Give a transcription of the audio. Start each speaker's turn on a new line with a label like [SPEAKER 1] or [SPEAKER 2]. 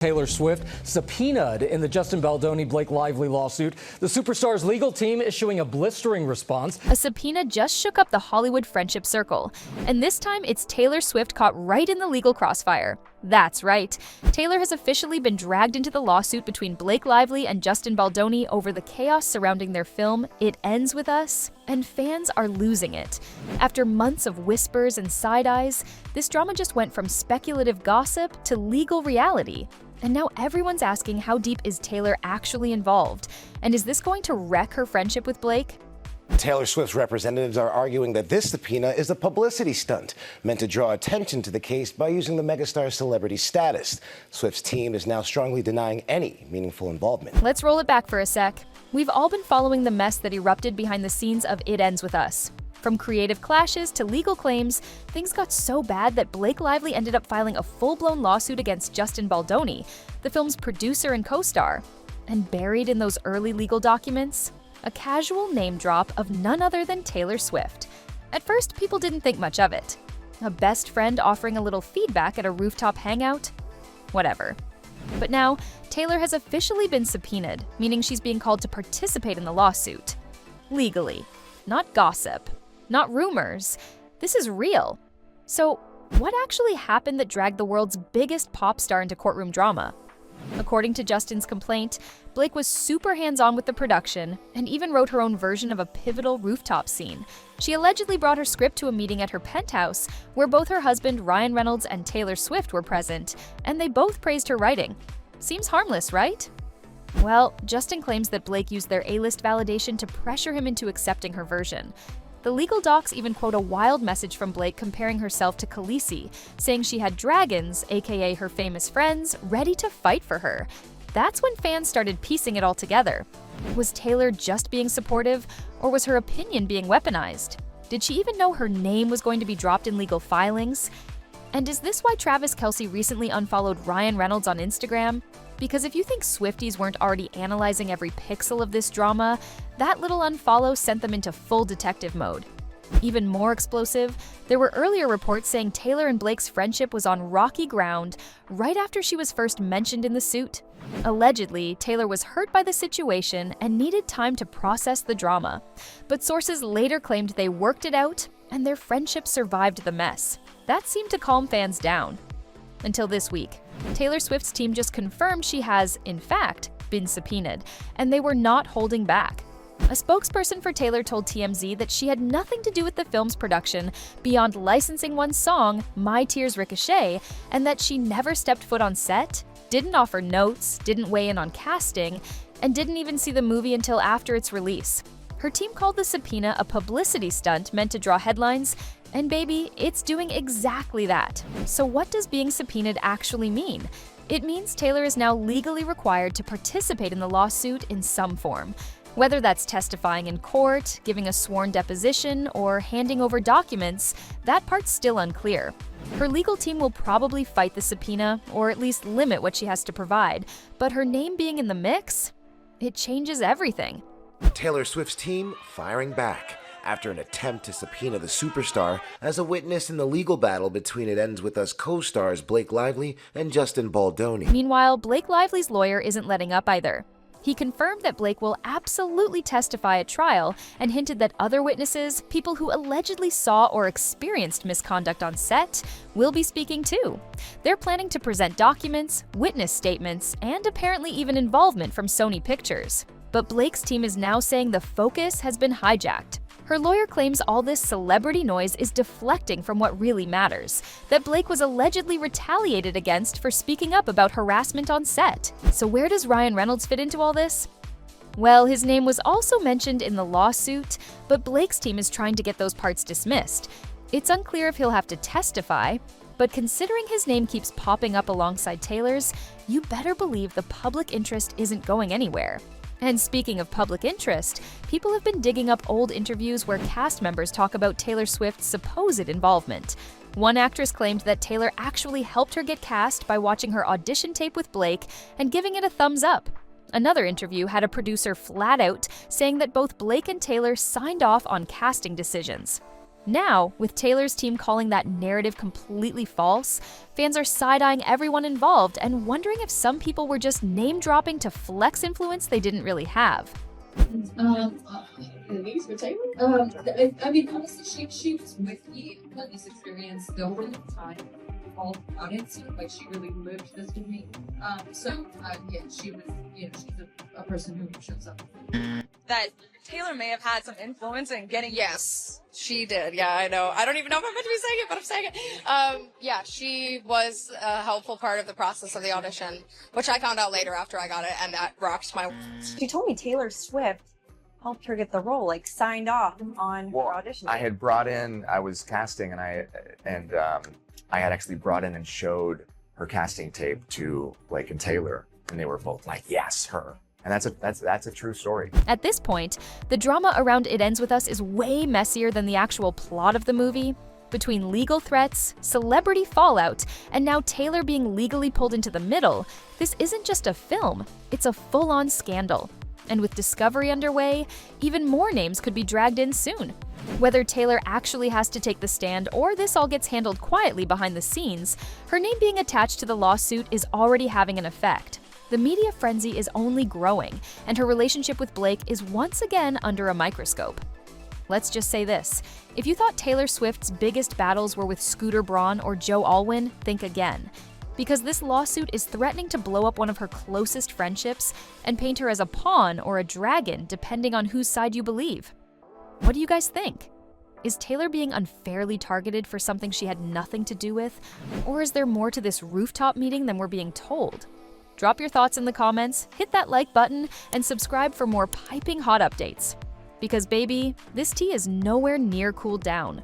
[SPEAKER 1] Taylor Swift subpoenaed in the Justin Baldoni-Blake Lively lawsuit. The superstar's legal team issuing a blistering response.
[SPEAKER 2] A subpoena just shook up the Hollywood friendship circle. And this time, it's Taylor Swift caught right in the legal crossfire. That's right. Taylor has officially been dragged into the lawsuit between Blake Lively and Justin Baldoni over the chaos surrounding their film, It Ends With Us, and fans are losing it. After months of whispers and side-eyes, this drama just went from speculative gossip to legal reality. And now everyone's asking, how deep is Taylor actually involved? And is this going to wreck her friendship with Blake?
[SPEAKER 3] Taylor Swift's representatives are arguing that this subpoena is a publicity stunt meant to draw attention to the case by using the megastar's celebrity status. Swift's team is now strongly denying any meaningful involvement.
[SPEAKER 2] Let's roll it back for a sec. We've all been following the mess that erupted behind the scenes of It Ends With Us. From creative clashes to legal claims, things got so bad that Blake Lively ended up filing a full-blown lawsuit against Justin Baldoni, the film's producer and co-star. And buried in those early legal documents, a casual name drop of none other than Taylor Swift. At first, people didn't think much of it. A best friend offering a little feedback at a rooftop hangout? Whatever. But now, Taylor has officially been subpoenaed, meaning she's being called to participate in the lawsuit. Legally. Not gossip. Not rumors. This is real. So, what actually happened that dragged the world's biggest pop star into courtroom drama? According to Justin's complaint, Blake was super hands-on with the production and even wrote her own version of a pivotal rooftop scene. She allegedly brought her script to a meeting at her penthouse, where both her husband Ryan Reynolds and Taylor Swift were present, and they both praised her writing. Seems harmless, right? Well, Justin claims that Blake used their A-list validation to pressure him into accepting her version. The legal docs even quote a wild message from Blake comparing herself to Khaleesi, saying she had dragons, aka her famous friends, ready to fight for her. That's when fans started piecing it all together. Was Taylor just being supportive, or was her opinion being weaponized? Did she even know her name was going to be dropped in legal filings? And is this why Travis Kelce recently unfollowed Ryan Reynolds on Instagram? Because if you think Swifties weren't already analyzing every pixel of this drama, that little unfollow sent them into full detective mode. Even more explosive, there were earlier reports saying Taylor and Blake's friendship was on rocky ground right after she was first mentioned in the suit. Allegedly, Taylor was hurt by the situation and needed time to process the drama. But sources later claimed they worked it out and their friendship survived the mess. That seemed to calm fans down. Until this week, Taylor Swift's team just confirmed she has, in fact, been subpoenaed, and they were not holding back. A spokesperson for Taylor told TMZ that she had nothing to do with the film's production beyond licensing one song, My Tears Ricochet, and that she never stepped foot on set, didn't offer notes, didn't weigh in on casting, and didn't even see the movie until after its release. Her team called the subpoena a publicity stunt meant to draw headlines, and baby, it's doing exactly that. So what does being subpoenaed actually mean? It means Taylor is now legally required to participate in the lawsuit in some form. Whether that's testifying in court, giving a sworn deposition, or handing over documents, that part's still unclear. Her legal team will probably fight the subpoena, or at least limit what she has to provide, but her name being in the mix, it changes everything.
[SPEAKER 3] Taylor Swift's team firing back after an attempt to subpoena the superstar as a witness in the legal battle between It Ends With Us co-stars Blake Lively and Justin Baldoni.
[SPEAKER 2] Meanwhile, Blake Lively's lawyer isn't letting up either. He confirmed that Blake will absolutely testify at trial and hinted that other witnesses, people who allegedly saw or experienced misconduct on set, will be speaking too. They're planning to present documents, witness statements, and apparently even involvement from Sony Pictures. But Blake's team is now saying the focus has been hijacked. Her lawyer claims all this celebrity noise is deflecting from what really matters, that Blake was allegedly retaliated against for speaking up about harassment on set. So where does Ryan Reynolds fit into all this? Well, his name was also mentioned in the lawsuit, but Blake's team is trying to get those parts dismissed. It's unclear if he'll have to testify, but considering his name keeps popping up alongside Taylor's, you better believe the public interest isn't going anywhere. And speaking of public interest, people have been digging up old interviews where cast members talk about Taylor Swift's supposed involvement. One actress claimed that Taylor actually helped her get cast by watching her audition tape with Blake and giving it a thumbs up. Another interview had a producer flat out saying that both Blake and Taylor signed off on casting decisions. Now, with Taylor's team calling that narrative completely false, fans are side-eyeing everyone involved and wondering if some people were just name-dropping to flex influence they didn't really have.
[SPEAKER 4] News for Taylor? I mean, honestly, she was with me on this experience the whole time, all on it. So, like, she really lived this with me. Yeah, she was, you know, she's a person who shows up.
[SPEAKER 5] That Taylor may have had some influence in getting.
[SPEAKER 6] Yes, she did. Yeah, I know. I don't even know if I'm meant to be saying it, but I'm saying it. Yeah, she was a helpful part of the process of the audition, which I found out later after I got it, and that rocked my.
[SPEAKER 7] She told me Taylor Swift helped her get the role, like signed off on her audition.
[SPEAKER 8] I was casting, and I had actually brought in and showed her casting tape to Blake and Taylor, and they were both like, yes, her. And that's a true story.
[SPEAKER 2] At this point, the drama around It Ends With Us is way messier than the actual plot of the movie. Between legal threats, celebrity fallout, and now Taylor being legally pulled into the middle, this isn't just a film, it's a full-on scandal. And with Discovery underway, even more names could be dragged in soon. Whether Taylor actually has to take the stand or this all gets handled quietly behind the scenes, her name being attached to the lawsuit is already having an effect. The media frenzy is only growing, and her relationship with Blake is once again under a microscope. Let's just say this, if you thought Taylor Swift's biggest battles were with Scooter Braun or Joe Alwyn, think again. Because this lawsuit is threatening to blow up one of her closest friendships and paint her as a pawn or a dragon, depending on whose side you believe. What do you guys think? Is Taylor being unfairly targeted for something she had nothing to do with? Or is there more to this rooftop meeting than we're being told? Drop your thoughts in the comments, hit that like button, and subscribe for more piping hot updates. Because baby, this tea is nowhere near cooled down.